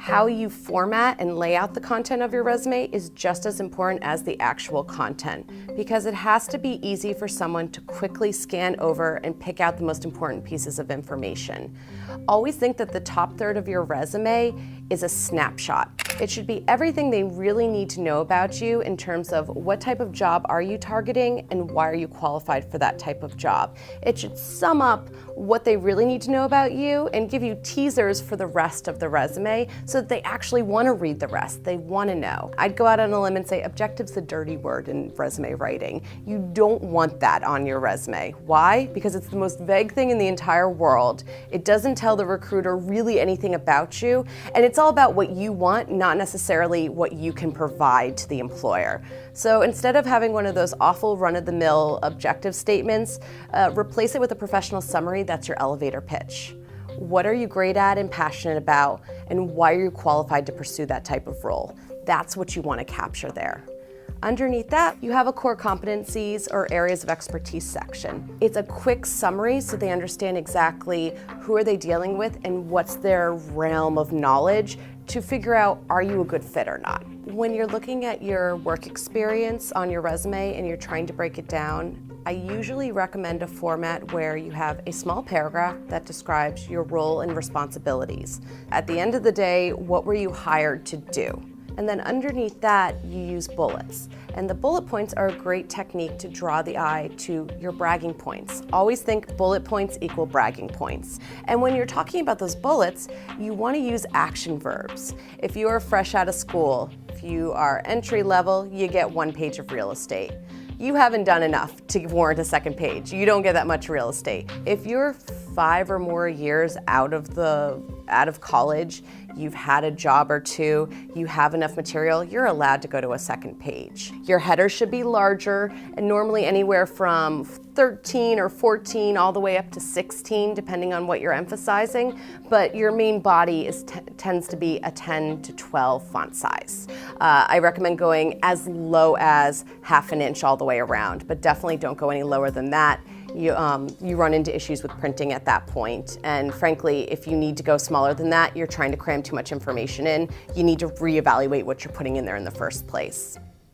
How you format and lay out the content of your resume is just as important as the actual content, because it has to be easy for someone to quickly scan over and pick out the most important pieces of information. Always think that the top third of your resume is a snapshot. It should be everything they really need to know about you in terms of what type of job are you targeting and why are you qualified for that type of job. It should sum up what they really need to know about you and give you teasers for the rest of the resume so that they actually want to read the rest. They want to know. I'd go out on a limb and say objective's a dirty word in resume writing. You don't want that on your resume. Why? Because it's the most vague thing in the entire world. It doesn't tell the recruiter really anything about you, and it's all about what you want, not necessarily what you can provide to the employer. So instead of having one of those awful run-of-the-mill objective statements, replace it with a professional summary that's your elevator pitch. What are you great at and passionate about, and why are you qualified to pursue that type of role? That's what you want to capture there. Underneath that, you have a core competencies or areas of expertise section. It's a quick summary so they understand exactly who are they dealing with and what's their realm of knowledge to figure out, are you a good fit or not? When you're looking at your work experience on your resume and you're trying to break it down, I usually recommend a format where you have a small paragraph that describes your role and responsibilities. At the end of the day, what were you hired to do? And then underneath that, you use bullets. And the bullet points are a great technique to draw the eye to your bragging points. Always think bullet points equal bragging points. And when you're talking about those bullets, you want to use action verbs. If you are fresh out of school, if you are entry level, you get 1 page of real estate. You haven't done enough to warrant a second page. You don't get that much real estate. If you're 5 or more years out of college, you've had a job or two, you have enough material, you're allowed to go to a second page. Your header should be larger, and normally anywhere from 13 or 14 all the way up to 16, depending on what you're emphasizing, but your main body tends to be a 10 to 12 font size. I recommend going as low as 1/2 inch all the way around, but definitely don't go any lower than that. You run into issues with printing at that point. And frankly, if you need to go smaller than that, you're trying to cram too much information in. You need to reevaluate what you're putting in there in the first place.